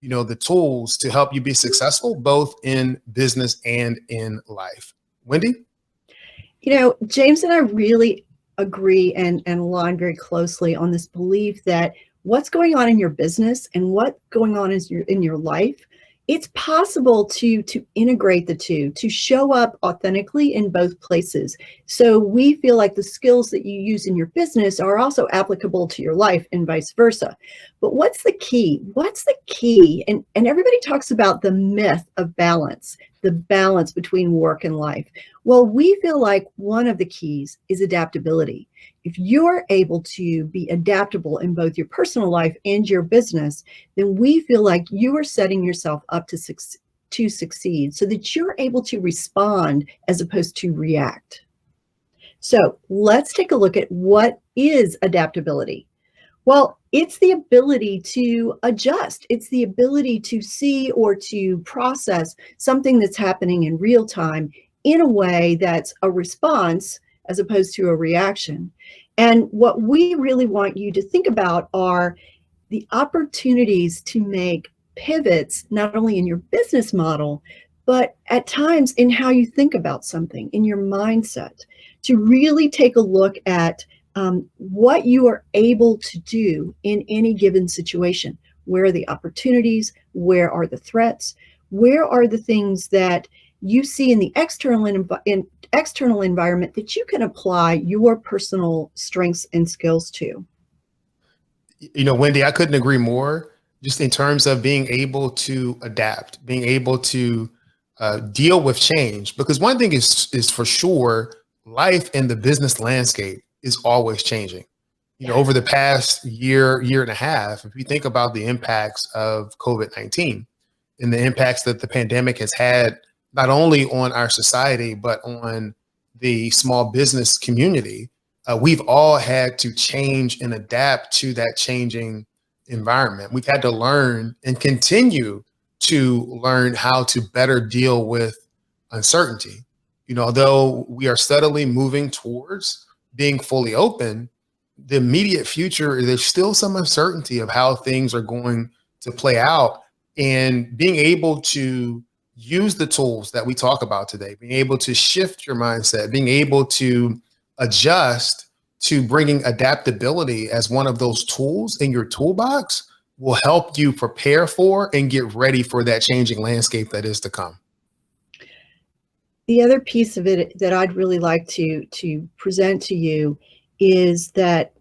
the tools to help you be successful, both in business and in life. Wendy? James and I really agree and align very closely on this belief that what's going on in your business and what's going on in your life, it's possible to integrate the two, to show up authentically in both places. So we feel like the skills that you use in your business are also applicable to your life and vice versa. But what's the key? What's the key? And everybody talks about the myth of balance, the balance between work and life. Well, we feel like one of the keys is adaptability. If you're able to be adaptable in both your personal life and your business, then we feel like you are setting yourself up to succeed so that you're able to respond as opposed to react. So let's take a look at what is adaptability. Well, it's the ability to adjust. It's the ability to see or to process something that's happening in real time in a way that's a response as opposed to a reaction. And what we really want you to think about are the opportunities to make pivots, not only in your business model, but at times in how you think about something, in your mindset, to really take a look at what you are able to do in any given situation. Where are the opportunities? Where are the threats? Where are the things that you see in the external environment that you can apply your personal strengths and skills to? Wendy, I couldn't agree more, just in terms of being able to adapt, being able to deal with change. Because one thing is for sure, life in the business landscape is always changing. Over the past year and a half, if you think about the impacts of COVID-19 and the impacts that the pandemic has had, not only on our society, but on the small business community, we've all had to change and adapt to that changing environment. We've had to learn and continue to learn how to better deal with uncertainty. Although we are steadily moving towards being fully open, the immediate future, there's still some uncertainty of how things are going to play out. And being able to use the tools that we talk about today, being able to shift your mindset, being able to adjust to bringing adaptability as one of those tools in your toolbox will help you prepare for and get ready for that changing landscape that is to come. The other piece of it that I'd really like to present to you is that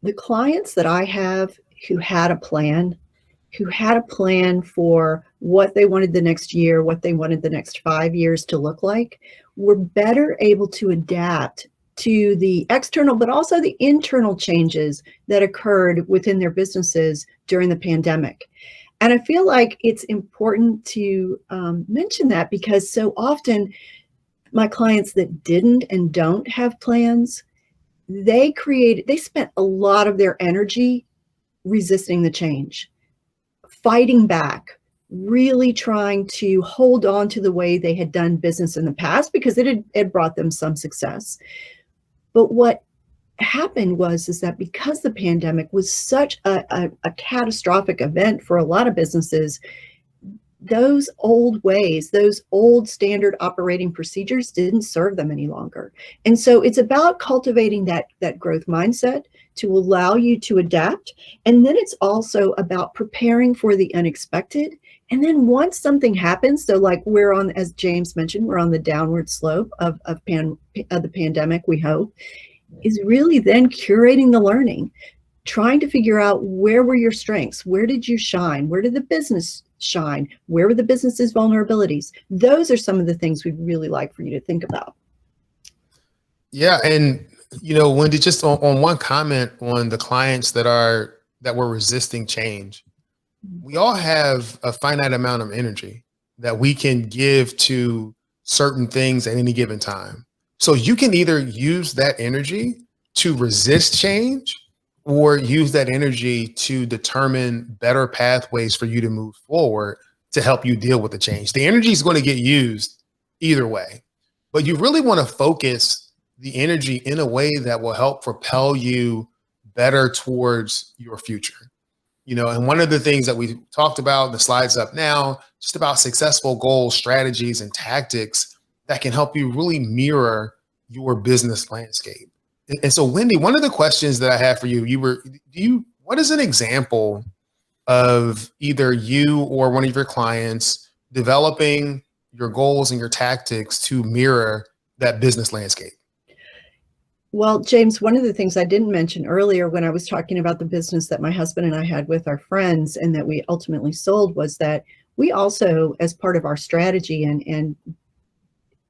the clients that I have who had a plan for what they wanted the next year, what they wanted the next 5 years to look like, were better able to adapt to the external, but also the internal changes that occurred within their businesses during the pandemic. And I feel like it's important to mention that, because so often my clients that didn't and don't have plans, they spent a lot of their energy resisting the change, fighting back, really trying to hold on to the way they had done business in the past because it had brought them some success. But what happened is that because the pandemic was such a catastrophic event for a lot of businesses, those old ways, those old standard operating procedures didn't serve them any longer. And so it's about cultivating that growth mindset to allow you to adapt. And then it's also about preparing for the unexpected. And then once something happens, so like as James mentioned, we're on the downward slope of the pandemic, we hope, is really then curating the learning, trying to figure out where were your strengths, where did you shine, where did the business shine, where were the business's vulnerabilities. Those are some of the things we'd really like for you to think about. Yeah, and Wendy, just on one comment on the clients that were resisting change, we all have a finite amount of energy that we can give to certain things at any given time. So you can either use that energy to resist change or use that energy to determine better pathways for you to move forward to help you deal with the change. The energy is going to get used either way, but you really want to focus the energy in a way that will help propel you better towards your future. And one of the things that we talked about, the slides up now, just about successful goals, strategies, and tactics that can help you really mirror your business landscape. And so, Wendy, one of the questions that I have for you, what is an example of either you or one of your clients developing your goals and your tactics to mirror that business landscape? Well, James, one of the things I didn't mention earlier when I was talking about the business that my husband and I had with our friends and that we ultimately sold was that we also, as part of our strategy and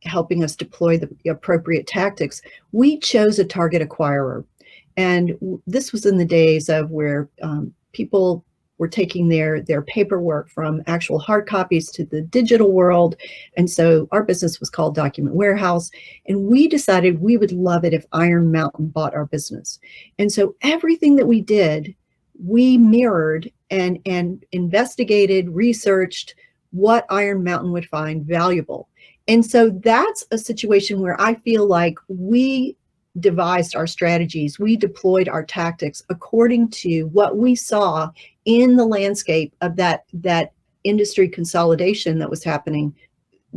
helping us deploy the appropriate tactics, we chose a target acquirer. And this was in the days of where people were taking their paperwork from actual hard copies to the digital world. And so our business was called Document Warehouse. And we decided we would love it if Iron Mountain bought our business. And so everything that we did, we mirrored and investigated, researched what Iron Mountain would find valuable. And so that's a situation where I feel like we devised our strategies, we deployed our tactics according to what we saw in the landscape of that industry consolidation that was happening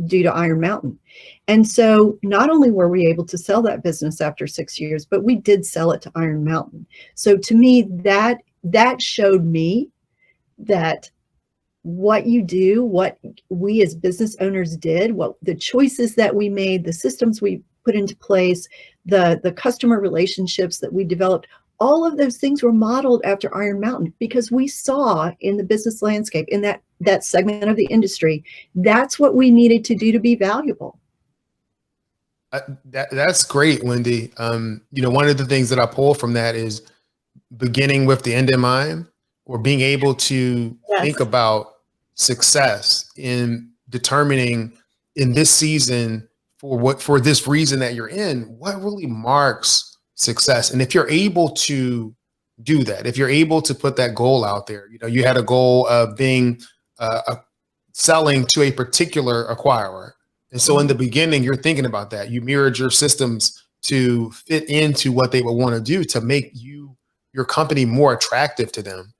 due to Iron Mountain. And so not only were we able to sell that business after 6 years, but we did sell it to Iron Mountain. So to me, that showed me that what you do, what we as business owners did, what the choices that we made, the systems we put into place, the customer relationships that we developed, all of those things were modeled after Iron Mountain because we saw in the business landscape, in that segment of the industry, that's what we needed to do to be valuable. That's great, Wendy. One of the things that I pull from that is beginning with the end in mind, or being able to think about success in determining in this season for this reason that you're in, what really marks success. And if you're able to do that, if you're able to put that goal out there, you had a goal of being selling to a particular acquirer. And so in the beginning, you're thinking about that. You mirrored your systems to fit into what they would want to do to make your company more attractive to them.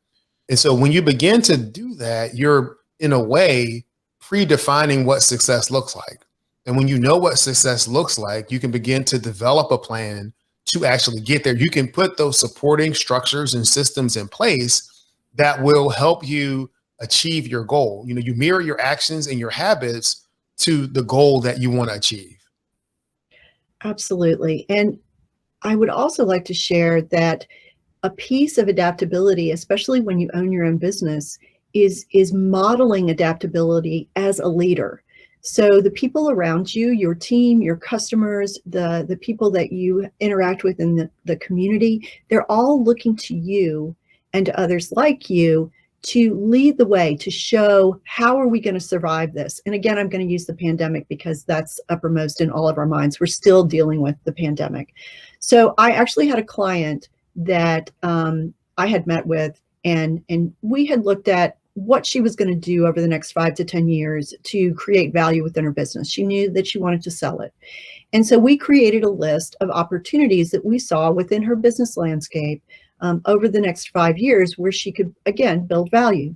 And so when you begin to do that, you're in a way predefining what success looks like. And when you know what success looks like, you can begin to develop a plan to actually get there. You can put those supporting structures and systems in place that will help you achieve your goal. You mirror your actions and your habits to the goal that you want to achieve. Absolutely. And I would also like to share that a piece of adaptability, especially when you own your own business, is modeling adaptability as a leader. So the people around you, your team, your customers, the people that you interact with in the community, they're all looking to you and to others like you to lead the way, to show how are we going to survive this. And again, I'm going to use the pandemic because that's uppermost in all of our minds. We're still dealing with the pandemic. So I actually had a client that I had met with, and we had looked at what she was going to do over the next 5 to 10 years to create value within her business. She knew that she wanted to sell it. And so we created a list of opportunities that we saw within her business landscape over the next 5 years where she could, again, build value.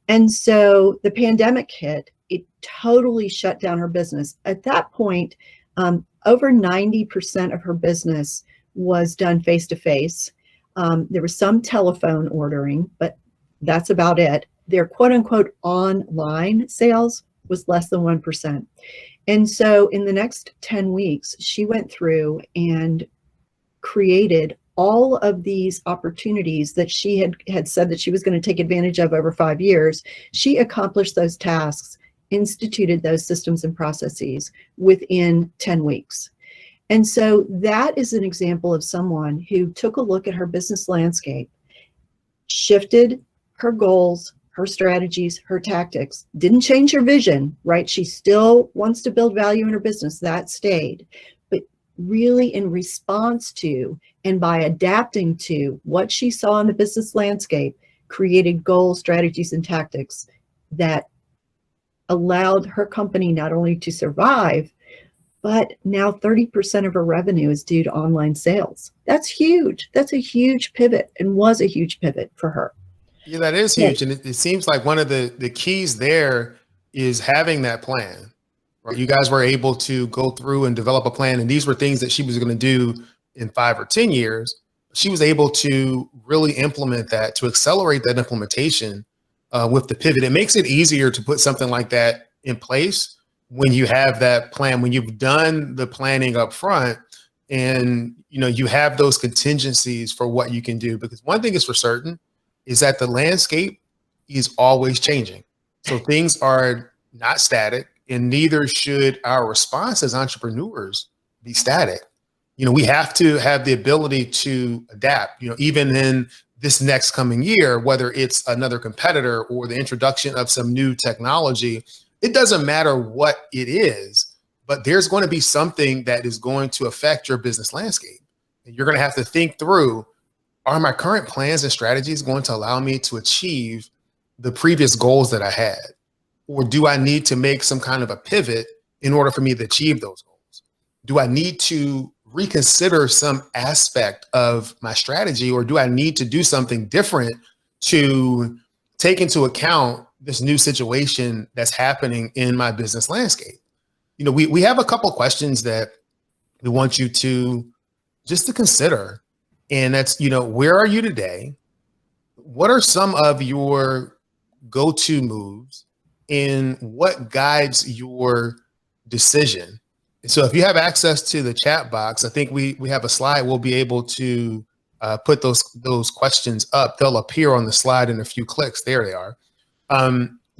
And so the pandemic hit, it totally shut down her business. At that point, over 90% of her business was done face-to-face. There was some telephone ordering, but that's about it. Their quote unquote online sales was less than 1%. And so in the next 10 weeks, she went through and created all of these opportunities that she had said that she was going to take advantage of over 5 years. She accomplished those tasks, instituted those systems and processes within 10 weeks. And so that is an example of someone who took a look at her business landscape, shifted her goals, her strategies, her tactics, didn't change her vision, right? She still wants to build value in her business, that stayed, but really in response to and by adapting to what she saw in the business landscape, created goals, strategies, and tactics that allowed her company not only to survive, but now 30% of her revenue is due to online sales. That's huge. That's a huge pivot and was a huge pivot for her. Yeah, that is Yeah. huge. And it seems like one of the keys there is having that plan, right? You guys were able to go through and develop a plan. And these were things that she was going to do in 5 or 10 years. She was able to really implement that, to accelerate that implementation with the pivot. It makes it easier to put something like that in place when you have that plan, when you've done the planning up front, and you have those contingencies for what you can do. Because one thing is for certain is that the landscape is always changing. So things are not static, and neither should our response as entrepreneurs be static. We have to have the ability to adapt, even in this next coming year, whether it's another competitor or the introduction of some new technology. It doesn't matter what it is, but there's going to be something that is going to affect your business landscape. And you're going to have to think through, are my current plans and strategies going to allow me to achieve the previous goals that I had? Or do I need to make some kind of a pivot in order for me to achieve those goals? Do I need to reconsider some aspect of my strategy, or do I need to do something different to take into account this new situation that's happening in my business landscape? We have a couple questions that we want you to just to consider. And that's, where are you today? What are some of your go-to moves, and what guides your decision? And so if you have access to the chat box, I think we have a slide. We'll be able to put those questions up. They'll appear on the slide in a few clicks. There they are.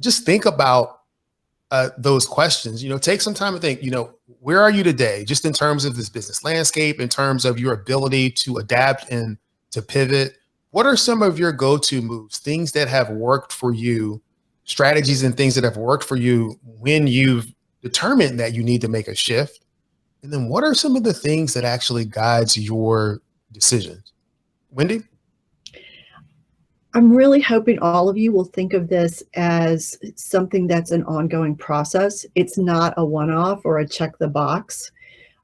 Just think about those questions. Take some time to think, where are you today, just in terms of this business landscape, in terms of your ability to adapt and to pivot. What are some of your go-to moves, things that have worked for you, strategies and things that have worked for you when you've determined that you need to make a shift? And then what are some of the things that actually guides your decisions? Wendy? I'm really hoping all of you will think of this as something that's an ongoing process. It's not a one-off or a check the box.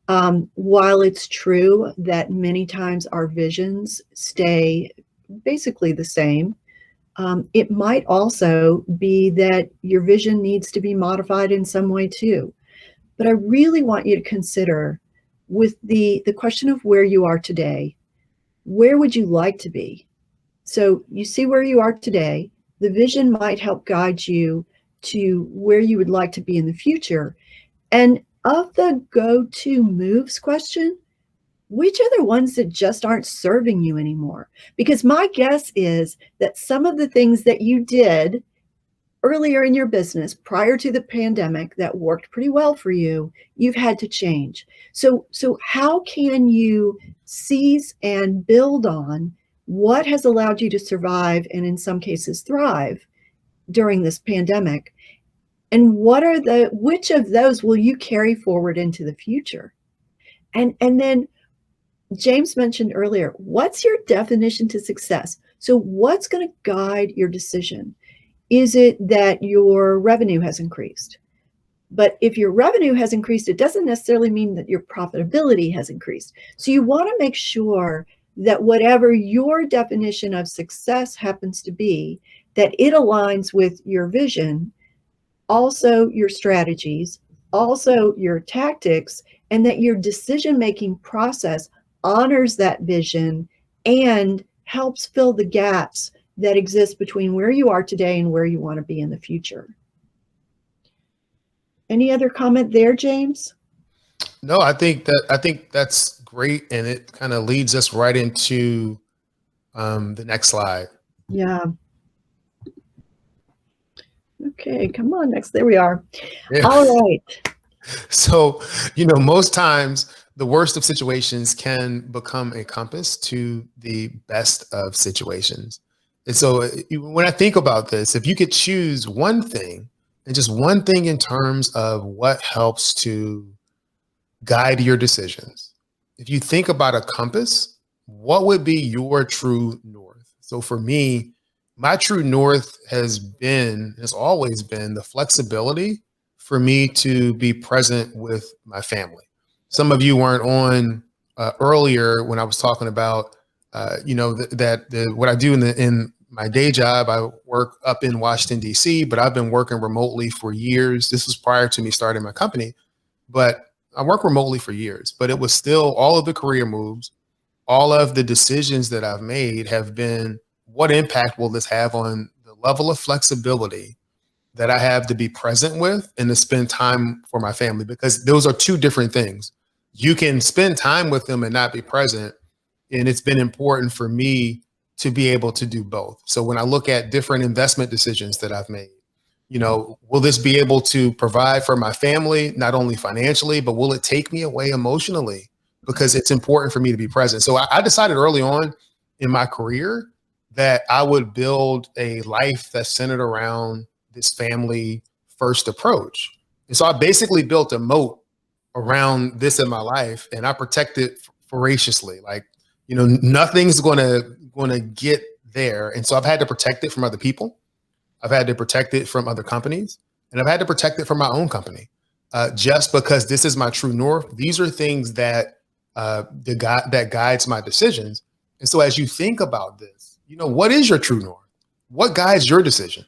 While it's true that many times our visions stay basically the same, it might also be that your vision needs to be modified in some way too. But I really want you to consider, with the question of where you are today, where would you like to be? So you see where you are today. The vision might help guide you to where you would like to be in the future. And of the go-to moves question, which are the ones that just aren't serving you anymore? Because my guess is that some of the things that you did earlier in your business prior to the pandemic that worked pretty well for you, you've had to change. So how can you seize and build on what has allowed you to survive, and in some cases thrive, during this pandemic? And which of those will you carry forward into the future? And then James mentioned earlier, what's your definition to success? So what's going to guide your decision? Is it that your revenue has increased? But if your revenue has increased, it doesn't necessarily mean that your profitability has increased. So you want to make sure that whatever your definition of success happens to be, that it aligns with your vision, also your strategies, also your tactics, and that your decision-making process honors that vision and helps fill the gaps that exist between where you are today and where you want to be in the future. Any other comment there, James? No, I think that's great, and it kind of leads us right into the next slide. Yeah. Okay, come on, next. There we are. Yeah. All right. So, most times the worst of situations can become a compass to the best of situations. And so when I think about this, if you could choose one thing, and just one thing in terms of what helps to guide your decisions, if you think about a compass, what would be your true north? So for me, my true north has always been the flexibility for me to be present with my family. Some of you weren't on earlier when I was talking about, what I do in my day job, I work up in Washington, D.C., but I've been working remotely for years. This was prior to me starting my company, but I work remotely for years, but it was still all of the career moves, all of the decisions that I've made have been, what impact will this have on the level of flexibility that I have to be present with and to spend time for my family? Because those are two different things. You can spend time with them and not be present. And it's been important for me to be able to do both. So when I look at different investment decisions that I've made, will this be able to provide for my family, not only financially, but will it take me away emotionally? Because it's important for me to be present. So I decided early on in my career that I would build a life that's centered around this family first approach. And so I basically built a moat around this in my life, and I protect it voraciously. Like, nothing's gonna get there. And so I've had to protect it from other people. I've had to protect it from other companies, and I've had to protect it from my own company. Just because this is my true north. These are things that that guides my decisions. And so as you think about this, what is your true north? What guides your decisions?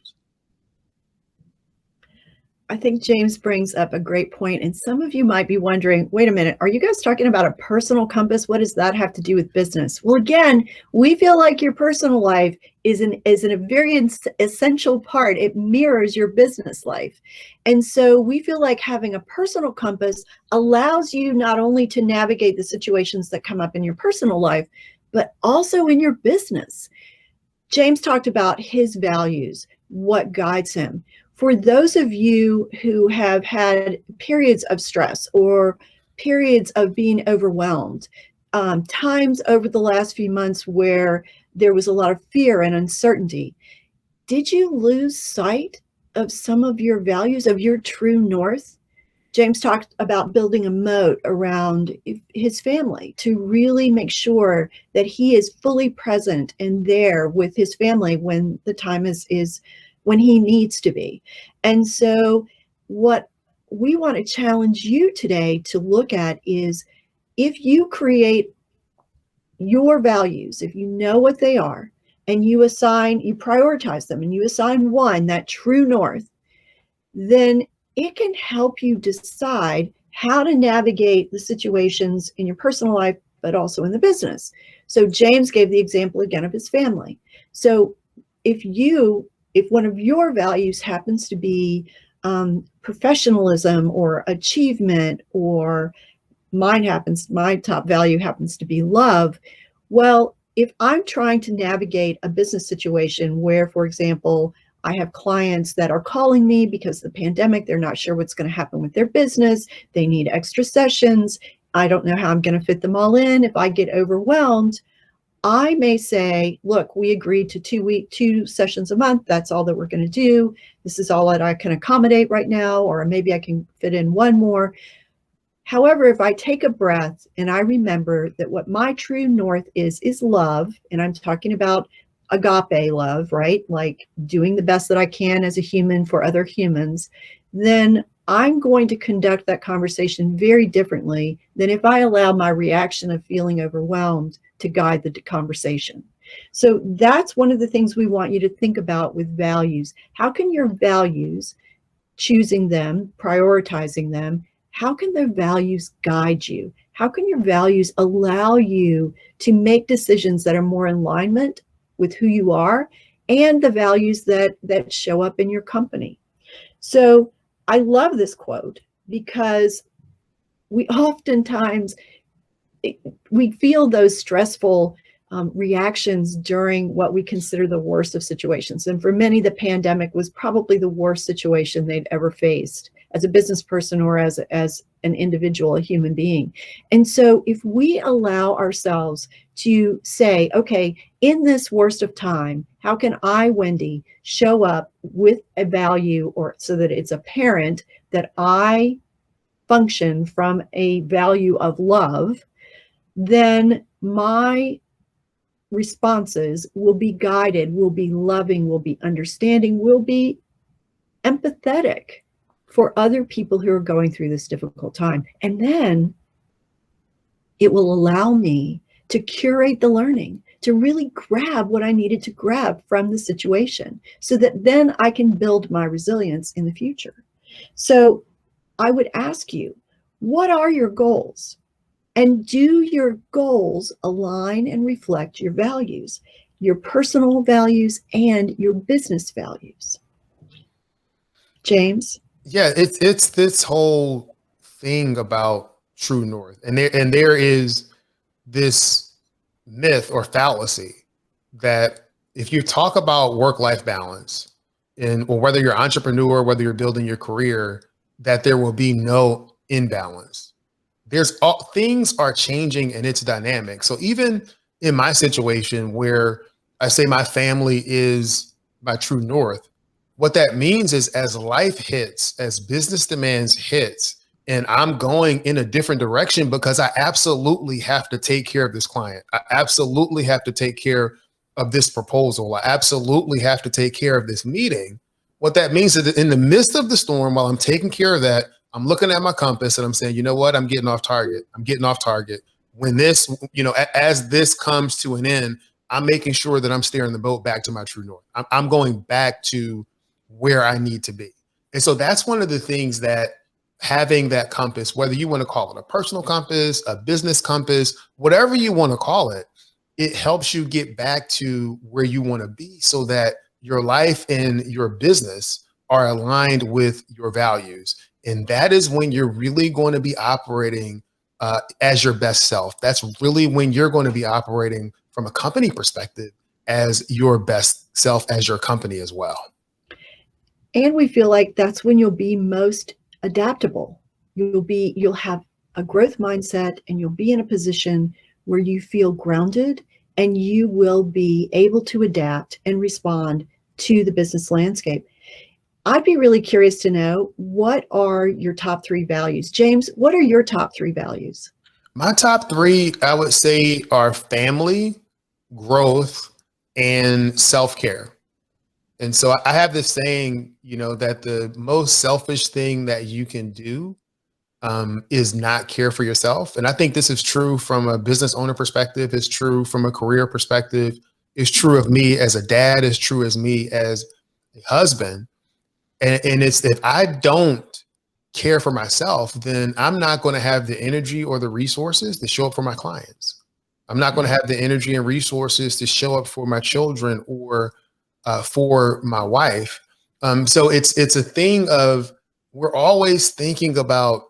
I think James brings up a great point, and some of you might be wondering, wait a minute, are you guys talking about a personal compass? What does that have to do with business? Well, again, we feel like your personal life is a very essential part. It mirrors your business life. And so we feel like having a personal compass allows you not only to navigate the situations that come up in your personal life, but also in your business. James talked about his values, what guides him. For those of you who have had periods of stress or periods of being overwhelmed, times over the last few months where there was a lot of fear and uncertainty, did you lose sight of some of your values, of your true north? James talked about building a moat around his family to really make sure that he is fully present and there with his family when the time is when he needs to be. And so what we want to challenge you today to look at is, if you create your values, if you know what they are, and you prioritize them, and you assign one, that true north, then it can help you decide how to navigate the situations in your personal life, but also in the business. So James gave the example again of his family. So if one of your values happens to be professionalism or achievement, or my top value happens to be love. Well, if I'm trying to navigate a business situation where, for example, I have clients that are calling me because of the pandemic, they're not sure what's going to happen with their business. They need extra sessions. I don't know how I'm going to fit them all in. If I get overwhelmed, I may say, look, we agreed to 2 sessions a month. That's all that we're going to do. This is all that I can accommodate right now, or maybe I can fit in one more. However, if I take a breath and I remember that what my true north is love, and I'm talking about agape love, right? Like doing the best that I can as a human for other humans, then I'm going to conduct that conversation very differently than if I allow my reaction of feeling overwhelmed to guide the conversation. So that's one of the things we want you to think about with values. How can your values, choosing them, prioritizing them, how can their values guide you? How can your values allow you to make decisions that are more in alignment with who you are and the values that show up in your company? So I love this quote because we oftentimes we feel those stressful reactions during what we consider the worst of situations. And for many, the pandemic was probably the worst situation they'd ever faced as a business person or as an individual, a human being. And so if we allow ourselves to say, okay, in this worst of time, how can I, Wendy, show up with a value, or so that it's apparent that I function from a value of love, then my responses will be guided, will be loving, will be understanding, will be empathetic for other people who are going through this difficult time. And then it will allow me to curate the learning, to really grab what I needed to grab from the situation so that then I can build my resilience in the future. So I would ask you, what are your goals? And do your goals align and reflect your values, your personal values and your business values? James? Yeah, it's this whole thing about true north, and there is this myth or fallacy that if you talk about work-life balance, and or whether you're an entrepreneur, whether you're building your career, that there will be no imbalance. There's all things are changing and it's dynamic. So even in my situation where I say my family is my true north, what that means is as life hits, as business demands hits, and I'm going in a different direction because I absolutely have to take care of this client. I absolutely have to take care of this proposal. I absolutely have to take care of this meeting. What that means is that in the midst of the storm, while I'm taking care of that, I'm looking at my compass and I'm saying, you know what? I'm getting off target. I'm getting off target. When this, as this comes to an end, I'm making sure that I'm steering the boat back to my true north. I'm going back to where I need to be. And so that's one of the things that having that compass, whether you want to call it a personal compass, a business compass, whatever you want to call it, it helps you get back to where you want to be so that your life and your business are aligned with your values. And that is when you're really going to be operating as your best self. That's really when you're going to be operating from a company perspective as your best self, as your company as well. And we feel like that's when you'll be most adaptable. You'll have a growth mindset and you'll be in a position where you feel grounded and you will be able to adapt and respond to the business landscape. I'd be really curious to know, what are your top 3 values? James, what are your top 3 values? My top 3, I would say, are family, growth, and self-care. And so I have this saying, that the most selfish thing that you can do is not care for yourself. And I think this is true from a business owner perspective. It's true from a career perspective. It's true of me as a dad. It's true as me as a husband. And it's, if I don't care for myself, then I'm not going to have the energy or the resources to show up for my clients. I'm not going to have the energy and resources to show up for my children or for my wife. So it's a thing of, we're always thinking about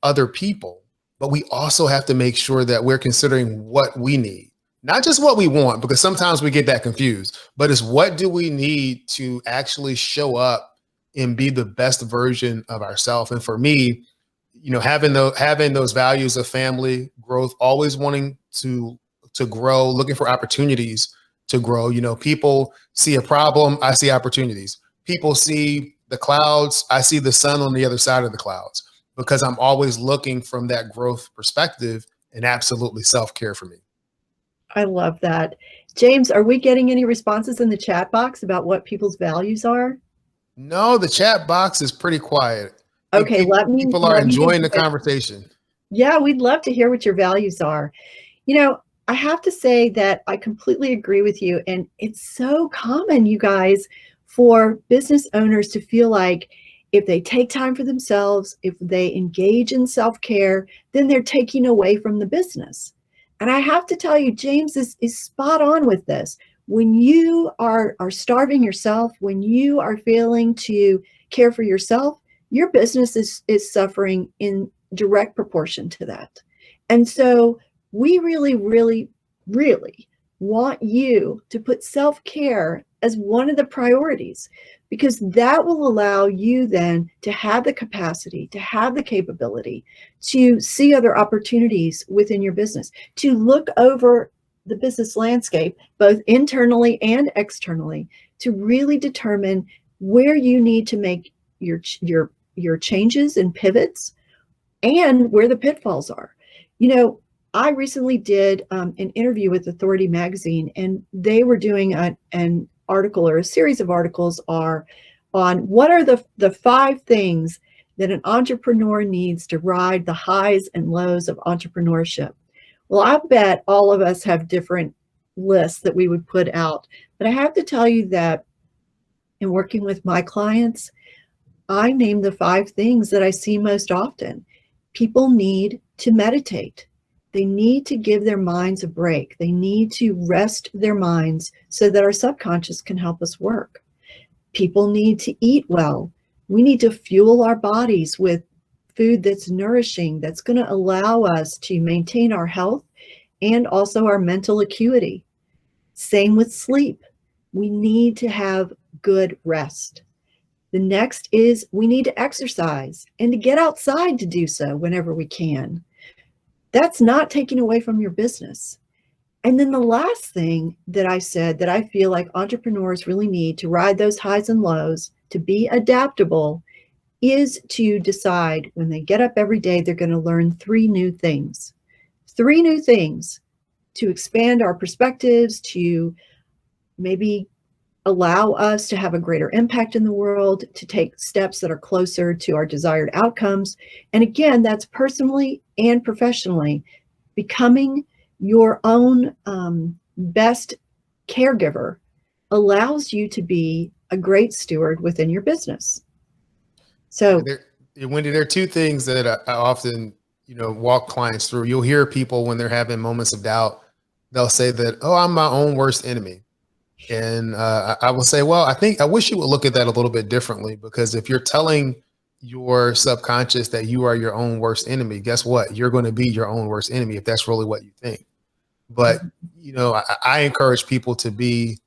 other people, but we also have to make sure that we're considering what we need, not just what we want, because sometimes we get that confused, but it's what do we need to actually show up and be the best version of ourselves. And for me, having those values of family, growth, always wanting to grow, looking for opportunities to grow. People see a problem, I see opportunities. People see the clouds, I see the sun on the other side of the clouds, because I'm always looking from that growth perspective, and absolutely self-care for me. I love that. James, are we getting any responses in the chat box about what people's values are? No, the chat box is pretty quiet. Okay, people are enjoying the conversation. Yeah, we'd love to hear what your values are. I have to say that I completely agree with you. And it's so common, you guys, for business owners to feel like if they take time for themselves, if they engage in self-care, then they're taking away from the business. And I have to tell you, James is spot on with this. When you are starving yourself, when you are failing to care for yourself, your business is suffering in direct proportion to that. And so we really, really, really want you to put self-care as one of the priorities, because that will allow you then to have the capacity, to have the capability to see other opportunities within your business, to look over the business landscape, both internally and externally, to really determine where you need to make your changes and pivots and where the pitfalls are. I recently did an interview with Authority Magazine, and they were doing an article, or a series of articles, on what are the 5 things that an entrepreneur needs to ride the highs and lows of entrepreneurship. Well, I bet all of us have different lists that we would put out. But I have to tell you that in working with my clients, I name the 5 things that I see most often. People need to meditate. They need to give their minds a break. They need to rest their minds so that our subconscious can help us work. People need to eat well. We need to fuel our bodies with food that's nourishing, that's going to allow us to maintain our health and also our mental acuity. Same with sleep. We need to have good rest. The next is we need to exercise and to get outside to do so whenever we can. That's not taking away from your business. And then the last thing that I said that I feel like entrepreneurs really need to ride those highs and lows, to be adaptable, is to decide when they get up every day, they're going to learn 3 new things. 3 new things to expand our perspectives, to maybe allow us to have a greater impact in the world, to take steps that are closer to our desired outcomes. And again, that's personally and professionally. Becoming your own best caregiver allows you to be a great steward within your business. So, Wendy, there are 2 things that I often, walk clients through. You'll hear people when they're having moments of doubt, they'll say that, "Oh, I'm my own worst enemy." And I will say, well, I wish you would look at that a little bit differently, because if you're telling your subconscious that you are your own worst enemy, guess what? You're going to be your own worst enemy if that's really what you think. But, I encourage people to be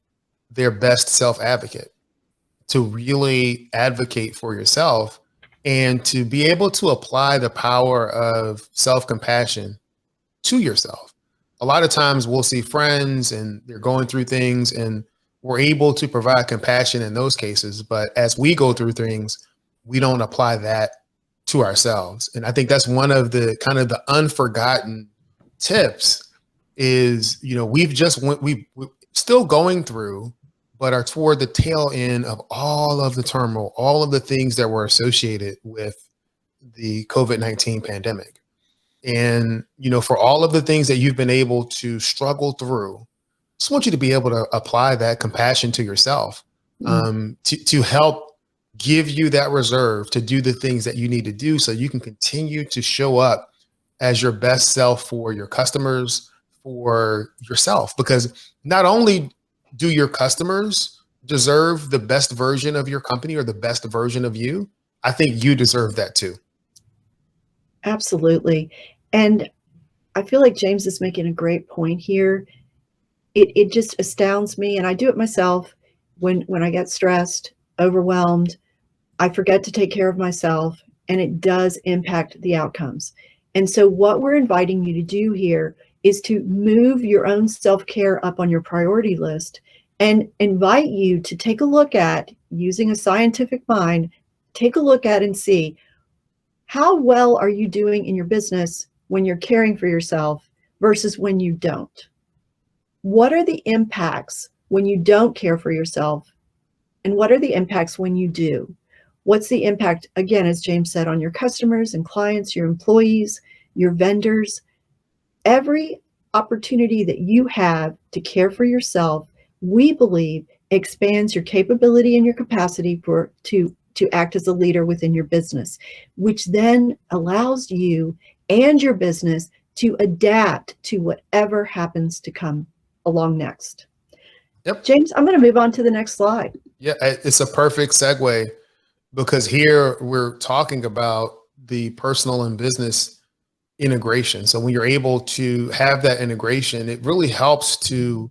their best self-advocate, to really advocate for yourself, and to be able to apply the power of self-compassion to yourself. A lot of times we'll see friends and they're going through things and we're able to provide compassion in those cases. But as we go through things, we don't apply that to ourselves. And I think that's one of the kind of the unforgotten tips is, we're still going through, but are toward the tail end of all of the turmoil, all of the things that were associated with the COVID-19 pandemic. And, for all of the things that you've been able to struggle through, just want you to be able to apply that compassion to yourself, to help give you that reserve to do the things that you need to do so you can continue to show up as your best self for your customers, for yourself. Because not only do your customers deserve the best version of your company or the best version of you, I think you deserve that too. absolutely. And I feel like James is making a great point here. It just astounds me, and I do it myself when I get stressed, overwhelmed, I forget to take care of myself, and it does impact the outcomes. And so what we're inviting you to do here is to move your own self-care up on your priority list and invite you to take a look at, using a scientific mind, take a look at and see, how well are you doing in your business when you're caring for yourself versus when you don't? What are the impacts when you don't care for yourself? And what are the impacts when you do? What's the impact, again, as James said, on your customers and clients, your employees, your vendors? Every opportunity that you have to care for yourself, we believe, expands your capability and your capacity to act as a leader within your business, which then allows you and your business to adapt to whatever happens to come along next. Yep. James, I'm going to move on to the next slide. Yeah, it's a perfect segue, because here we're talking about the personal and business integration. So when you're able to have that integration, it really helps to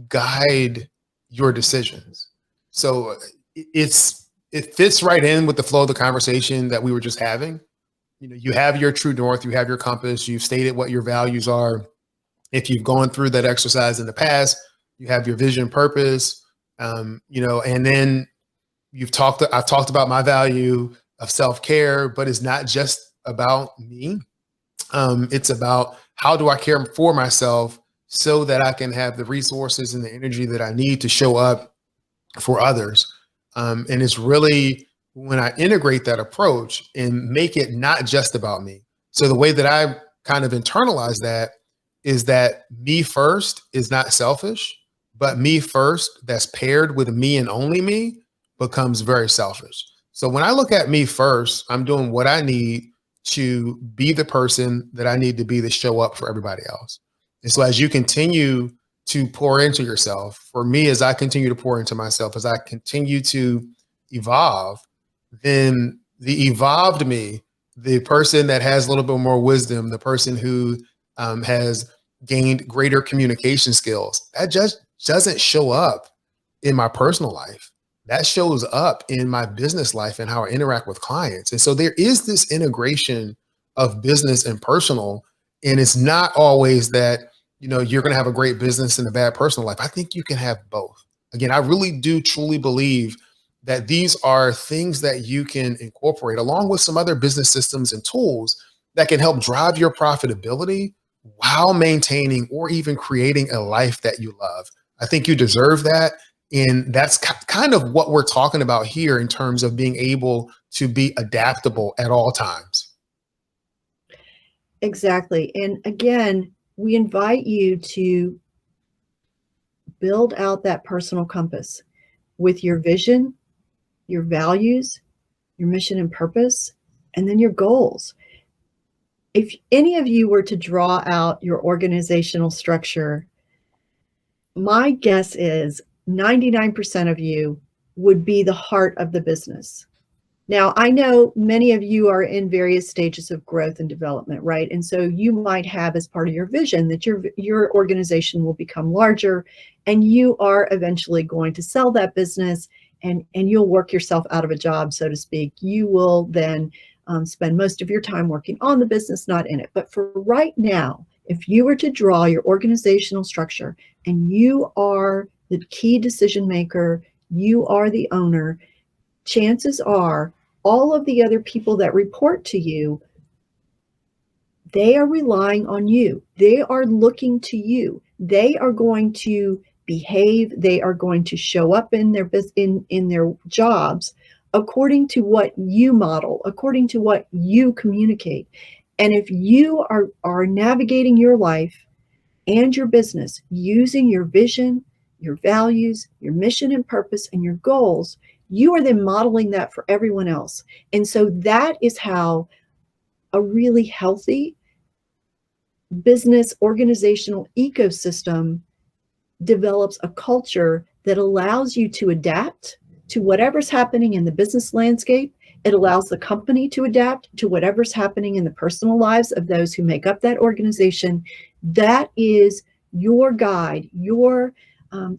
guide your decisions. So it fits right in with the flow of the conversation that we were just having. You have your true north, you have your compass, you've stated what your values are. If you've gone through that exercise in the past, you have your vision, purpose, and then I've talked about my value of self-care, but it's not just about me. It's about, how do I care for myself so that I can have the resources and the energy that I need to show up for others. And it's really when I integrate that approach and make it not just about me. So the way that I kind of internalize that is that me first is not selfish, but me first that's paired with me and only me becomes very selfish. So when I look at me first, I'm doing what I need to be the person that I need to be to show up for everybody else. And so as you continue to pour into yourself, for me, as I continue to pour into myself, as I continue to evolve, then the evolved me, the person that has a little bit more wisdom, the person who has gained greater communication skills, that just doesn't show up in my personal life. That shows up in my business life and how I interact with clients. And so there is this integration of business and personal, and it's not always that, you're going to have a great business and a bad personal life. I think you can have both. Again, I really do truly believe that these are things that you can incorporate along with some other business systems and tools that can help drive your profitability while maintaining or even creating a life that you love. I think you deserve that. And that's kind of what we're talking about here in terms of being able to be adaptable at all times. Exactly. And again, we invite you to build out that personal compass with your vision, your values, your mission and purpose, and then your goals. If any of you were to draw out your organizational structure, my guess is 99% of you would be the heart of the business. Now, I know many of you are in various stages of growth and development, right? And so you might have as part of your vision that your organization will become larger and you are eventually going to sell that business and you'll work yourself out of a job, so to speak. You will then spend most of your time working on the business, not in it. But for right now, if you were to draw your organizational structure and you are the key decision maker, you are the owner, chances are all of the other people that report to you, they are relying on you. They are looking to you. They are going to behave. They are going to show up in their in their jobs according to what you model, according to what you communicate. And if you are navigating your life and your business using your vision, your values, your mission and purpose, and your goals, you are then modeling that for everyone else. And so that is how a really healthy business organizational ecosystem develops a culture that allows you to adapt to whatever's happening in the business landscape. It allows the company to adapt to whatever's happening in the personal lives of those who make up that organization. That is your guide, your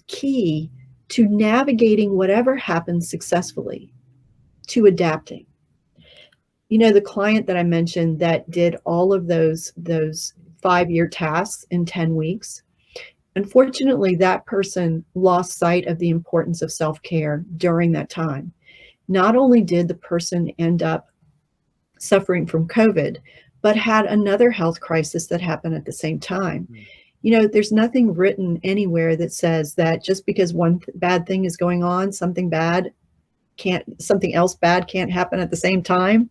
key to navigating whatever happens successfully, to adapting. The client that I mentioned that did all of those 5-year tasks in 10 weeks, unfortunately, that person lost sight of the importance of self-care during that time. Not only did the person end up suffering from COVID, but had another health crisis that happened at the same time. There's nothing written anywhere that says that just because one bad thing is going on, something else bad can't happen at the same time.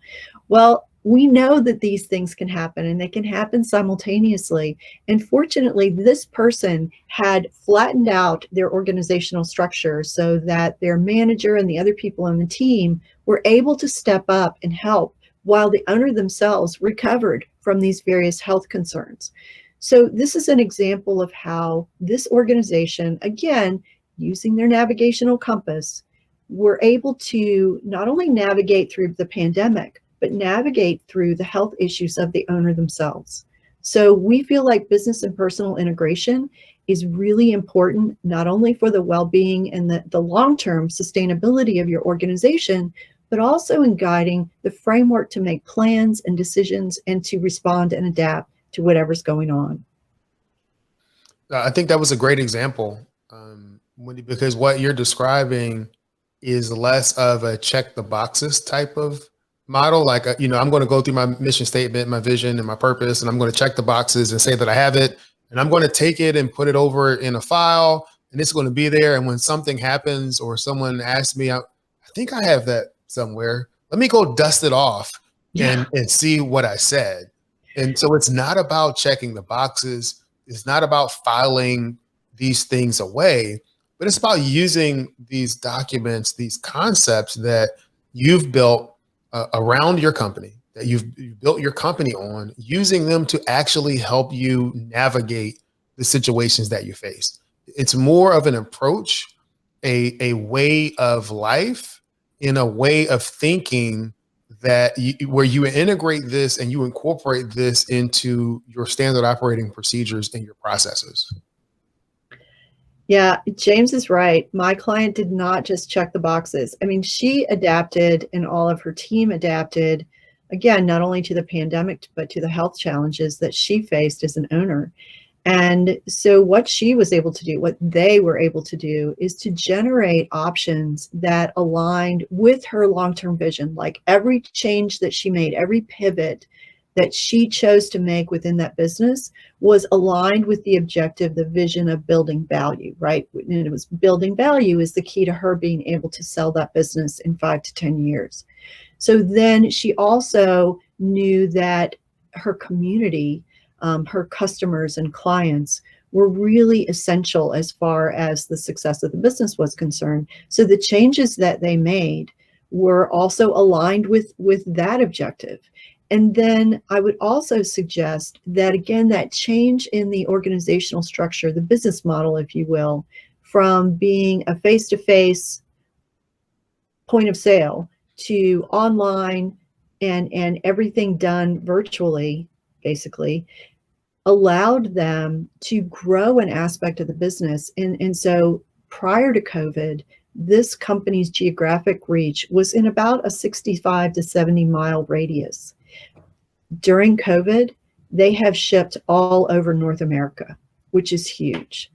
Well, we know that these things can happen and they can happen simultaneously. And fortunately, this person had flattened out their organizational structure so that their manager and the other people on the team were able to step up and help while the owner themselves recovered from these various health concerns. So this is an example of how this organization, again, using their navigational compass, were able to not only navigate through the pandemic, but navigate through the health issues of the owner themselves. So we feel like business and personal integration is really important, not only for the well-being and the long-term sustainability of your organization, but also in guiding the framework to make plans and decisions and to respond and adapt to whatever's going on. I think that was a great example, because what you're describing is less of a check the boxes type of model. Like, I'm going to go through my mission statement, my vision and my purpose, and I'm going to check the boxes and say that I have it. And I'm going to take it and put it over in a file and it's going to be there. And when something happens or someone asks me, I think I have that somewhere. Let me go dust it off and see what I said. And so it's not about checking the boxes. It's not about filing these things away, but it's about using these documents, these concepts that you've built around your company, that you've built your company on, using them to actually help you navigate the situations that you face. It's more of an approach, a way of life, in a way of thinking that where you integrate this and you incorporate this into your standard operating procedures and your processes. Yeah, James is right. My client did not just check the boxes. I mean, she adapted and all of her team adapted, again, not only to the pandemic, but to the health challenges that she faced as an owner. And so what she was able to do, what they were able to do, is to generate options that aligned with her long-term vision. Like every change that she made, every pivot that she chose to make within that business was aligned with the objective, the vision of building value, right? And it was building value is the key to her being able to sell that business in 5 to 10 years. So then she also knew that her community, her customers and clients were really essential as far as the success of the business was concerned. So the changes that they made were also aligned with that objective. And then I would also suggest that, again, that change in the organizational structure, the business model, if you will, from being a face-to-face point of sale to online and everything done virtually, basically, allowed them to grow an aspect of the business. And so prior to COVID, this company's geographic reach was in about a 65 to 70 mile radius. During COVID, they have shipped all over North America, which is huge.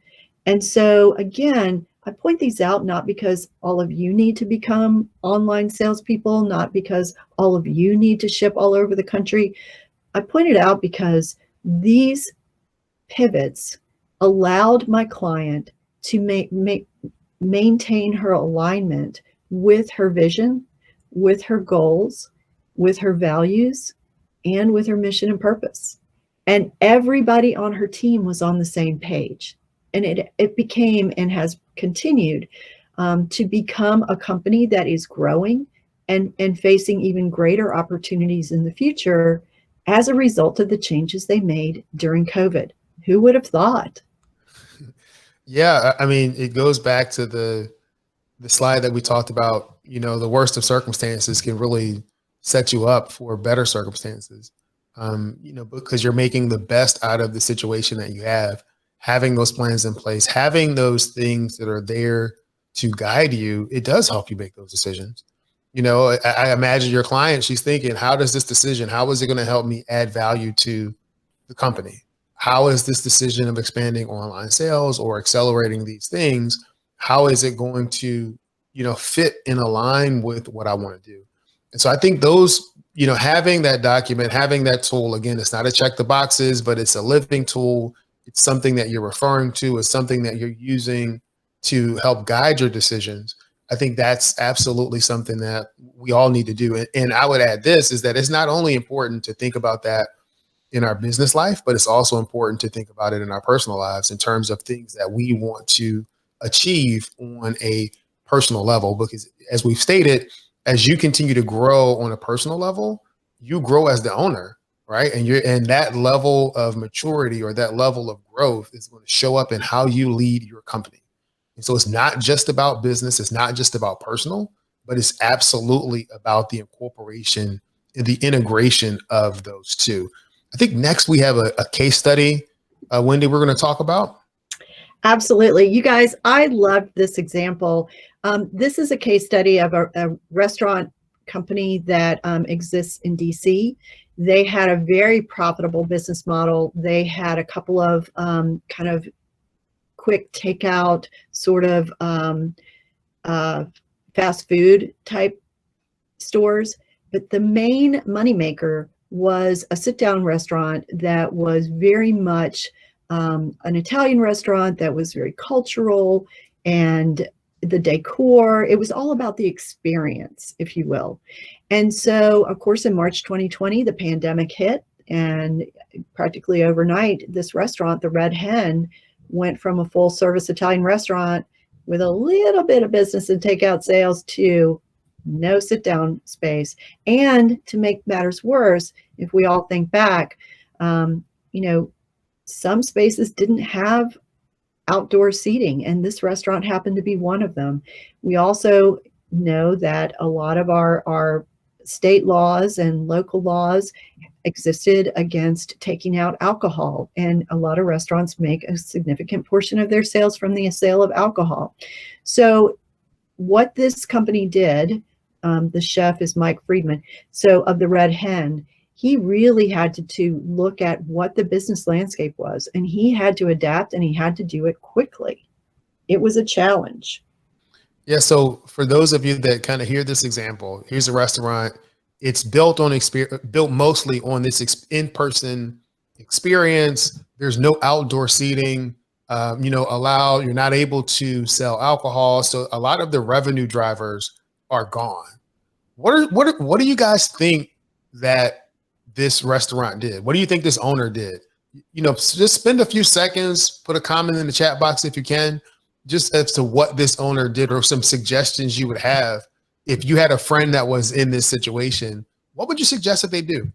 And so again, I point these out not because all of you need to become online salespeople, not because all of you need to ship all over the country. I point it out because these pivots allowed my client to maintain her alignment with her vision, with her goals, with her values, and with her mission and purpose. And everybody on her team was on the same page. And it became and has continued to become a company that is growing and facing even greater opportunities in the future as a result of the changes they made during COVID. Who would have thought? Yeah, I mean, it goes back to the slide that we talked about. You know, the worst of circumstances can really set you up for better circumstances. You know, because you're making the best out of the situation that you have, having those plans in place, having those things that are there to guide you. It does help you make those decisions. You know, I imagine your client, she's thinking, how does this decision, how is it going to help me add value to the company? How is this decision of expanding online sales or accelerating these things? How is it going to, you know, fit and align with what I want to do? And so I think those, you know, having that document, having that tool, again, it's not a check the boxes, but it's a living tool. It's something that you're referring to. It's something that you're using to help guide your decisions. I think that's absolutely something that we all need to do. And I would add this is that it's not only important to think about that in our business life, but it's also important to think about it in our personal lives in terms of things that we want to achieve on a personal level. Because as we've stated, as you continue to grow on a personal level, you grow as the owner, right? And that level of maturity or that level of growth is going to show up in how you lead your company. And so it's not just about business. It's not just about personal, but it's absolutely about the incorporation and the integration of those two. I think next we have a case study, Wendy, we're going to talk about. Absolutely. You guys, I loved this example. This is a case study of a restaurant company that exists in DC. They had a very profitable business model. They had a couple of kind of quick takeout sort of fast food type stores. But the main moneymaker was a sit-down restaurant that was very much an Italian restaurant that was very cultural, and the decor, it was all about the experience, if you will. And so, of course, in March 2020, the pandemic hit. And practically overnight, this restaurant, the Red Hen, went from a full service Italian restaurant with a little bit of business and takeout sales to no sit down space. And to make matters worse, if we all think back, you know, some spaces didn't have outdoor seating, and this restaurant happened to be one of them. We also know that a lot of our state laws and local laws existed against taking out alcohol, and a lot of restaurants make a significant portion of their sales from the sale of alcohol. So what this company did, the chef is Mike Friedman, so of the Red Hen, he really had to look at what the business landscape was, and he had to adapt, and he had to do it quickly. It was a challenge. Yeah. So for those of you that kind of hear this example, here's a restaurant. It's built on built mostly on this in-person experience. There's no outdoor seating, allowed. You're not able to sell alcohol. So a lot of the revenue drivers are gone. What do you guys think that this restaurant did? What do you think this owner did? Just spend a few seconds, put a comment in the chat box if you can, just as to what this owner did or some suggestions you would have. If you had a friend that was in this situation, what would you suggest that they do?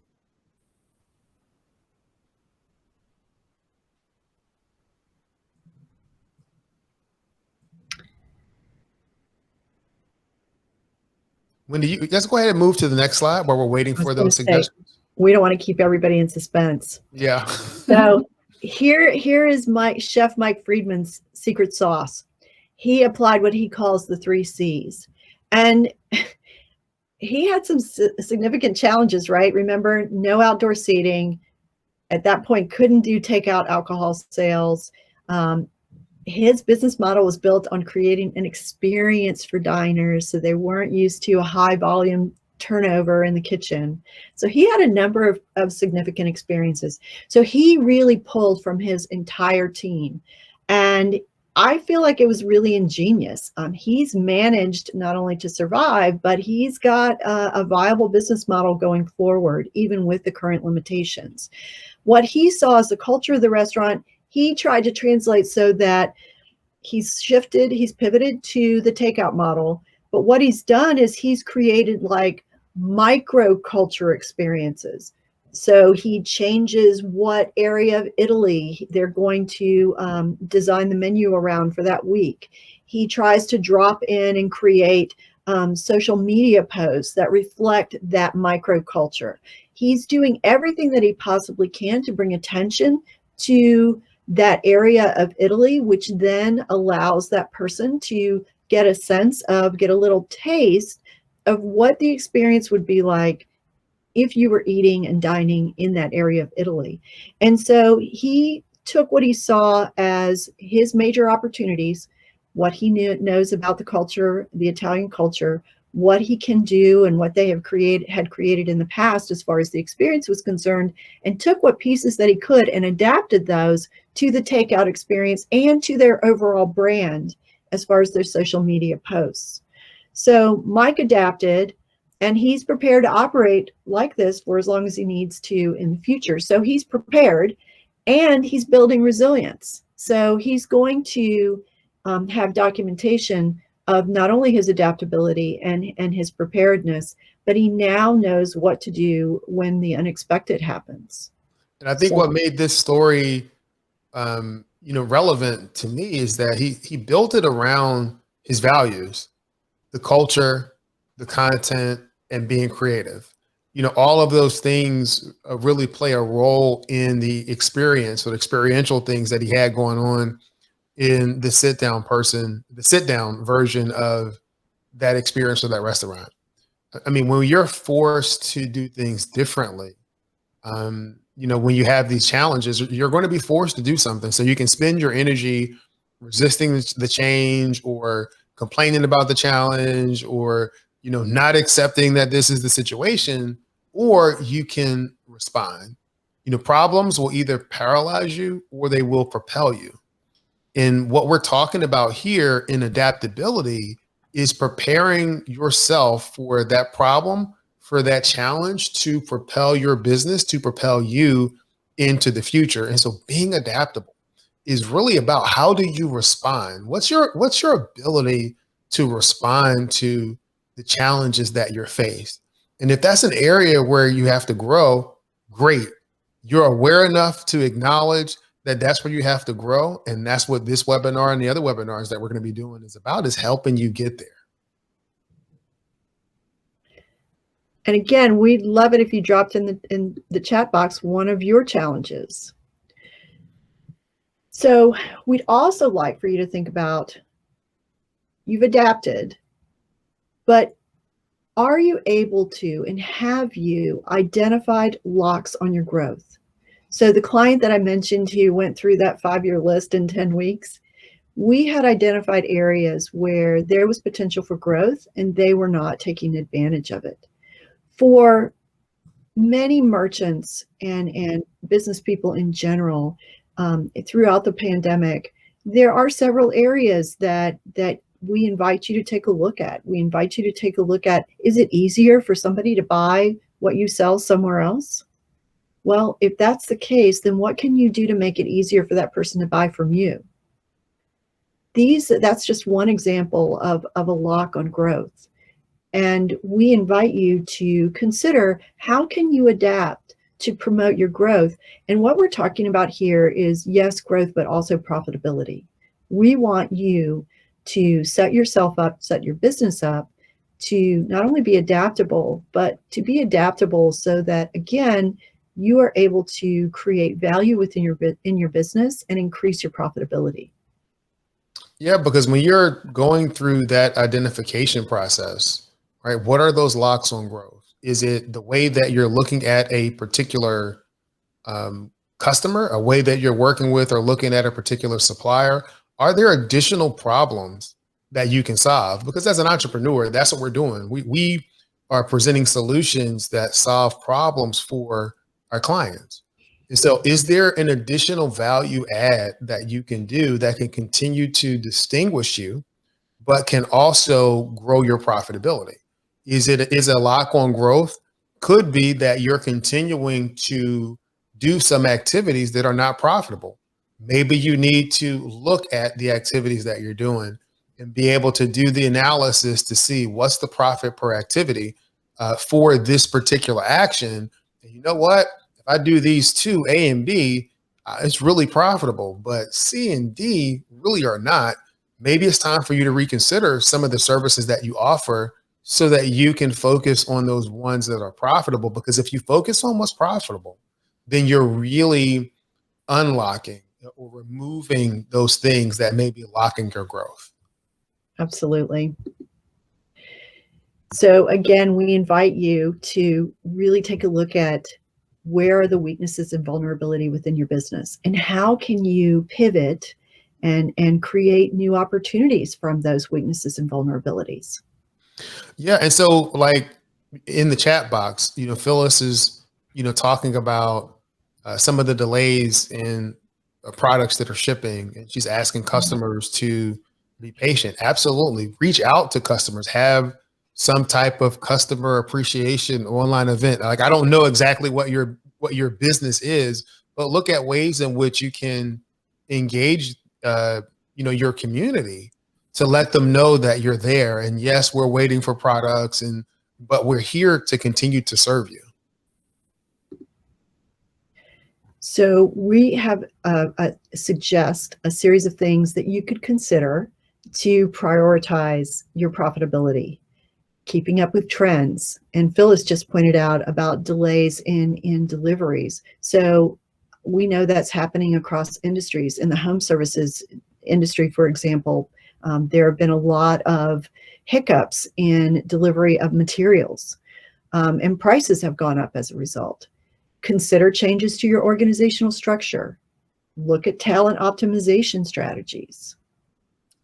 Wendy, let's go ahead and move to the next slide while we're waiting for those suggestions. We don't want to keep everybody in suspense. Yeah. So here is Chef Mike Friedman's secret sauce. He applied what he calls the 3 C's. And he had some significant challenges, right? Remember, no outdoor seating. At that point, couldn't do takeout alcohol sales. His business model was built on creating an experience for diners, so they weren't used to a high volume turnover in the kitchen. So he had a number of significant experiences. So he really pulled from his entire team. And I feel like it was really ingenious. He's managed not only to survive, but he's got a viable business model going forward, even with the current limitations. What he saw as the culture of the restaurant, he tried to translate so that he's pivoted to the takeout model. But what he's done is he's created like micro culture experiences. So he changes what area of Italy they're going to design the menu around for that week. He tries to drop in and create social media posts that reflect that microculture. He's doing everything that he possibly can to bring attention to that area of Italy, which then allows that person to get a little taste of what the experience would be like if you were eating and dining in that area of Italy. And so he took what he saw as his major opportunities, what he knows about the culture, the Italian culture, what he can do and what they had created in the past as far as the experience was concerned, and took what pieces that he could and adapted those to the takeout experience and to their overall brand as far as their social media posts. So Mike adapted, and he's prepared to operate like this for as long as he needs to in the future. So he's prepared, and he's building resilience. So he's going to have documentation of not only his adaptability and his preparedness, but he now knows what to do when the unexpected happens. And I think what made this story, relevant to me is that he built it around his values, the culture, the content, and being creative. All of those things really play a role in the experience or the experiential things that he had going on in the sit down version of that experience or that restaurant. I mean, when you're forced to do things differently, when you have these challenges, you're going to be forced to do something. So you can spend your energy resisting the change or complaining about the challenge or, not accepting that this is the situation, or you can respond. Problems will either paralyze you or they will propel you. And what we're talking about here in adaptability is preparing yourself for that problem for that challenge to propel your business, to propel you into the future. And so being adaptable is really about how do you respond? What's your ability to respond to the challenges that you're faced? And if that's an area where you have to grow, great. You're aware enough to acknowledge that that's where you have to grow. And that's what this webinar and the other webinars that we're going to be doing is about, is helping you get there. And again, we'd love it if you dropped in the chat box one of your challenges. So we'd also like for you to think about, you've adapted, but are you able to, and have you identified locks on your growth? So the client that I mentioned who went through that 5-year list in 10 weeks, we had identified areas where there was potential for growth and they were not taking advantage of it. For many merchants and business people in general, throughout the pandemic, there are several areas that we invite you to take a look at. We invite you to take a look at, is it easier for somebody to buy what you sell somewhere else? Well, if that's the case, then what can you do to make it easier for that person to buy from you? That's just one example of a lock on growth. And we invite you to consider, how can you adapt to promote your growth? And what we're talking about here is, yes, growth, but also profitability. We want you to set yourself up, set your business up to not only be adaptable, but to be adaptable so that, again, you are able to create value within your business and increase your profitability. Yeah, because when you're going through that identification process, right, what are those locks on growth? Is it the way that you're looking at a particular customer, a way that you're working with or looking at a particular supplier? Are there additional problems that you can solve? Because as an entrepreneur, that's what we're doing. We are presenting solutions that solve problems for our clients. And so is there an additional value add that you can do that can continue to distinguish you, but can also grow your profitability? Is a lock on growth? Could be that you're continuing to do some activities that are not profitable. Maybe you need to look at the activities that you're doing and be able to do the analysis to see what's the profit per activity for this particular action. And you know what? If I do these two, A and B, it's really profitable, but C and D really are not. Maybe it's time for you to reconsider some of the services that you offer so that you can focus on those ones that are profitable. Because if you focus on what's profitable, then you're really unlocking or removing those things that may be locking your growth. Absolutely. So again, we invite you to really take a look at, where are the weaknesses and vulnerability within your business, and how can you pivot and create new opportunities from those weaknesses and vulnerabilities. Yeah. And so, like, in the chat box, Phyllis is, talking about some of the delays in products that are shipping, and she's asking customers to be patient. Absolutely. Reach out to customers, have some type of customer appreciation online event. Like, I don't know exactly what your business is, but look at ways in which you can engage, your community to let them know that you're there. And yes, we're waiting for products, but we're here to continue to serve you. So we have suggest a series of things that you could consider to prioritize your profitability. Keeping up with trends. And Phyllis just pointed out about delays in deliveries. So we know that's happening across industries. In the home services industry, for example, there have been a lot of hiccups in delivery of materials, and prices have gone up as a result. Consider changes to your organizational structure. Look at talent optimization strategies.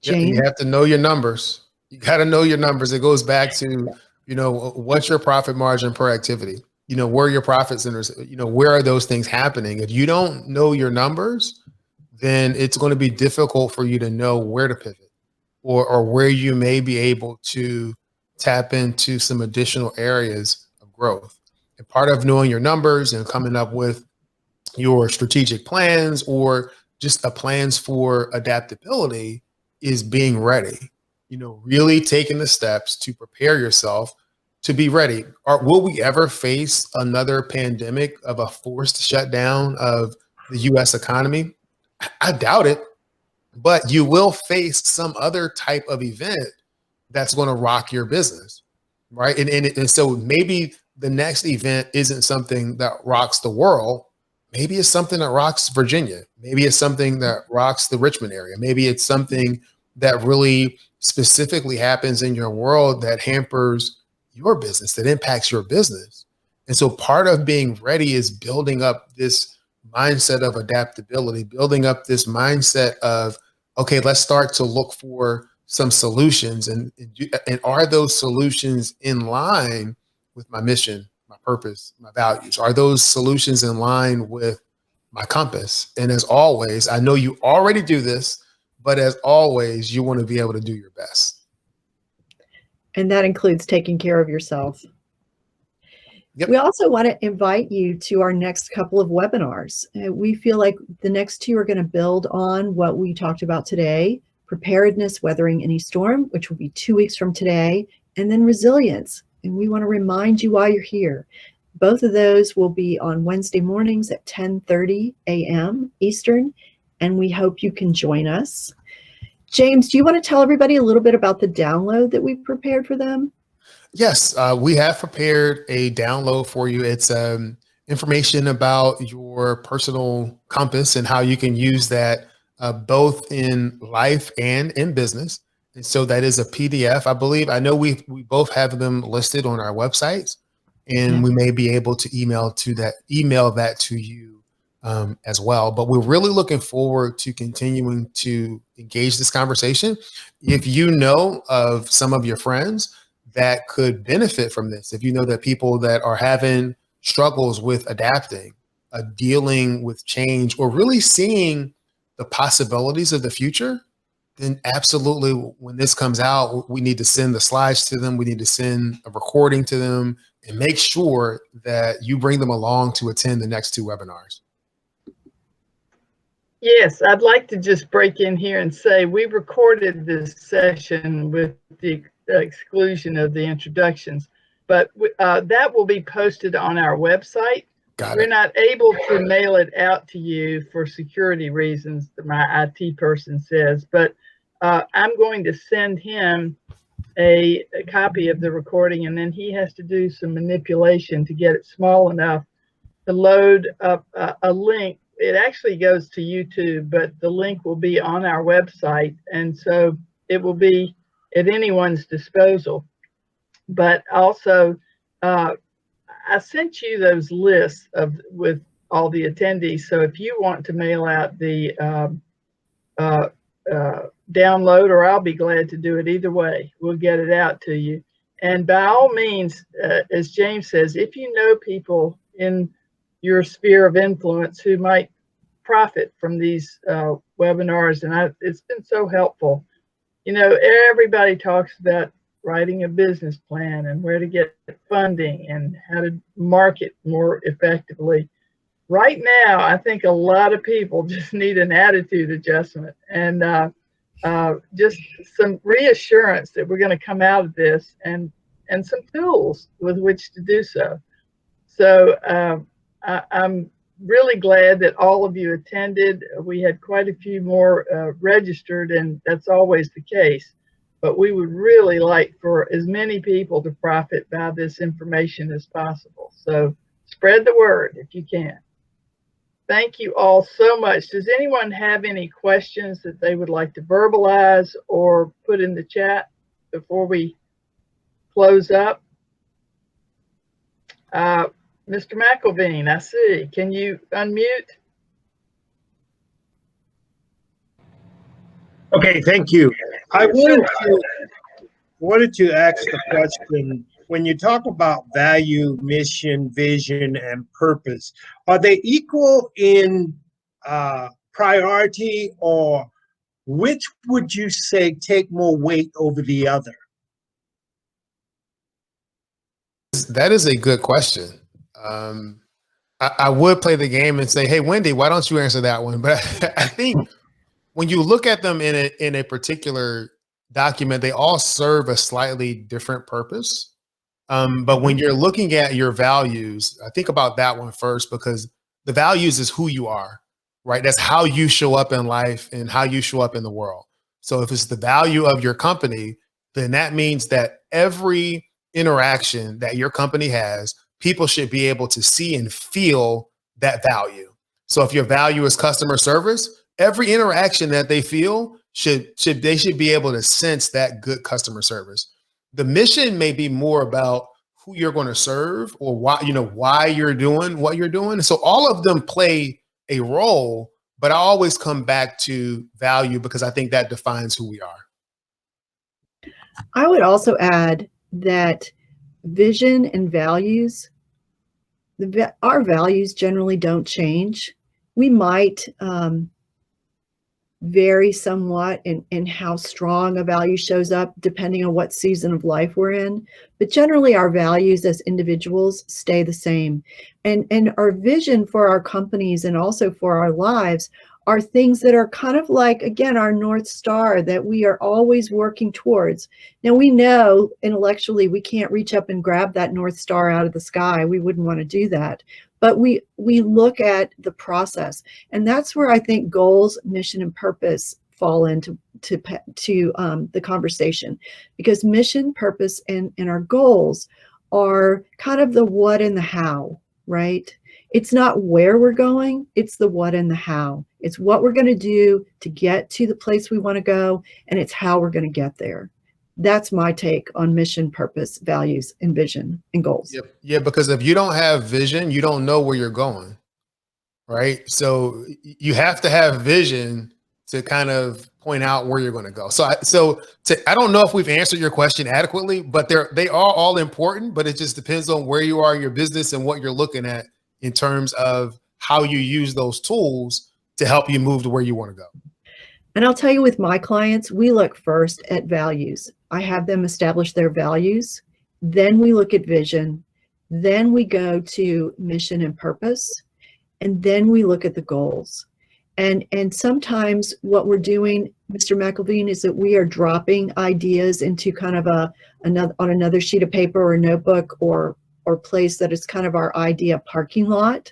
James? You have to know your numbers. You got to know your numbers. It goes back to, what's your profit margin per activity? Where are your profit centers? Where are those things happening? If you don't know your numbers, then it's going to be difficult for you to know where to pivot or where you may be able to tap into some additional areas of growth. And part of knowing your numbers and coming up with your strategic plans or just the plans for adaptability is being ready, really taking the steps to prepare yourself to be ready. Will we ever face another pandemic of a forced shutdown of the US economy? I doubt it, but you will face some other type of event that's going to rock your business, right? And so maybe the next event isn't something that rocks the world. Maybe it's something that rocks Virginia. Maybe it's something that rocks the Richmond area. Maybe it's something that really specifically happens in your world that hampers your business, that impacts your business. And so part of being ready is building up this mindset of adaptability, building up this mindset of, okay, let's start to look for some solutions, and are those solutions in line with my mission, my purpose, my values? Are those solutions in line with my compass? And as always, I know you already do this, but as always, you want to be able to do your best. And that includes taking care of yourself. Yep. We also want to invite you to our next couple of webinars. We feel like the next two are going to build on what we talked about today: Preparedness, Weathering Any Storm, which will be 2 weeks from today, and then Resilience. And we want to remind you why you're here. Both of those will be on Wednesday mornings at 10:30 a.m. Eastern, and we hope you can join us. James, do you want to tell everybody a little bit about the download that we prepared for them? Yes, we have prepared a download for you. It's information about your personal compass and how you can use that both in life and in business. And so that is a PDF. I know we both have them listed on our websites, and we may be able to email that to you as well. But we're really looking forward to continuing to engage this conversation. If you know of some of your friends that could benefit from this, if you know that people that are having struggles with adapting, dealing with change, or really seeing the possibilities of the future, then absolutely, when this comes out, we need to send the slides to them. We need to send a recording to them and make sure that you bring them along to attend the next two webinars. Yes, I'd like to just break in here and say we recorded this session with the exclusion of the introductions, but that will be posted on our website. We're not able to mail it out to you for security reasons, my IT person says, but I'm going to send him a copy of the recording, and then he has to do some manipulation to get it small enough to load up a link. It actually goes to YouTube, but the link will be on our website, and so it will be at anyone's disposal. But also, I sent you those lists with all the attendees. So if you want to mail out the download, or I'll be glad to do it either way, we'll get it out to you. And by all means, as James says, if you know people in your sphere of influence who might profit from these webinars, and it's been so helpful. Everybody talks about writing a business plan and where to get funding and how to market more effectively. Right now, I think a lot of people just need an attitude adjustment and just some reassurance that we're going to come out of this and some tools with which to do so. So I'm really glad that all of you attended. We had quite a few more registered, and that's always the case. But we would really like for as many people to profit by this information as possible. So spread the word if you can. Thank you all so much. Does anyone have any questions that they would like to verbalize or put in the chat before we close up? Mr. McElveen, I see. Can you unmute? Okay, thank you. I wanted to ask the question, when you talk about value, mission, vision, and purpose, are they equal in priority, or which would you say take more weight over the other? is a good question. I would play the game and say, hey, Wendy, why don't you answer that one? But I think when you look at them in a particular document, they all serve a slightly different purpose. But when you're looking at your values, I think about that one first, because the values is who you are, right? That's how you show up in life and how you show up in the world. So if it's the value of your company, then that means that every interaction that your company has, people should be able to see and feel that value. So if your value is customer service, every interaction that they feel they should be able to sense that good customer service. The mission may be more about who you're going to serve or why you're doing what you're doing. So all of them play a role, but I always come back to value because I think that defines who we are. I would also add that vision and values, our values generally don't change. We might vary somewhat in how strong a value shows up depending on what season of life we're in, but generally our values as individuals stay the same, and our vision for our companies and also for our lives are things that are kind of like, again, our North Star that we are always working towards. Now, we know intellectually we can't reach up and grab that North Star out of the sky. We wouldn't want to do that. But we look at the process. And that's where I think goals, mission, and purpose fall into the conversation. Because mission, purpose, and our goals are kind of the what and the how, right? It's not where we're going, it's the what and the how. It's what we're going to do to get to the place we want to go, and it's how we're going to get there. That's my take on mission, purpose, values, and vision and goals. Yep. Yeah, because if you don't have vision, you don't know where you're going, right? So you have to have vision to kind of point out where you're going to go. So I don't know if we've answered your question adequately, but they are all important, but it just depends on where you are in your business and what you're looking at in terms of how you use those tools to help you move to where you want to go. And I'll tell you, with my clients, we look first at values. I have them establish their values. Then we look at vision. Then we go to mission and purpose. And then we look at the goals. And sometimes what we're doing, Mr. McElveen, is that we are dropping ideas into kind of another sheet of paper or notebook or place that is kind of our idea parking lot.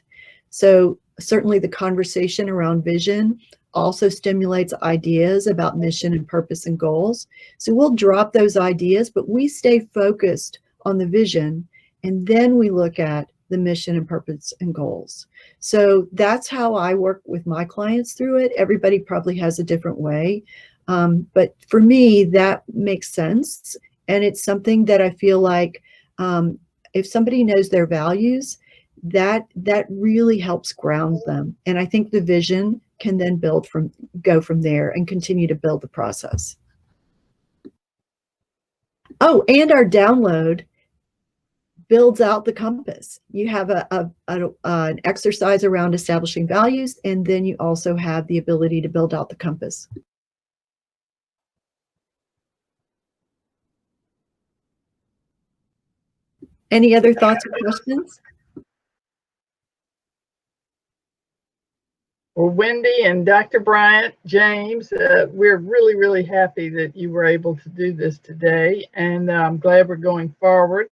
So certainly the conversation around vision also stimulates ideas about mission and purpose and goals. So we'll drop those ideas, but we stay focused on the vision, and then we look at the mission and purpose and goals. So that's how I work with my clients through it. Everybody probably has a different way. But for me, that makes sense. And it's something that I feel like if somebody knows their values, that really helps ground them. And I think the vision can then go from there and continue to build the process. Oh, and our download builds out the compass. You have an exercise around establishing values, and then you also have the ability to build out the compass. Any other thoughts or questions? Well, Wendy and Dr. Bryant, James, we're really, really happy that you were able to do this today, and I'm glad we're going forward.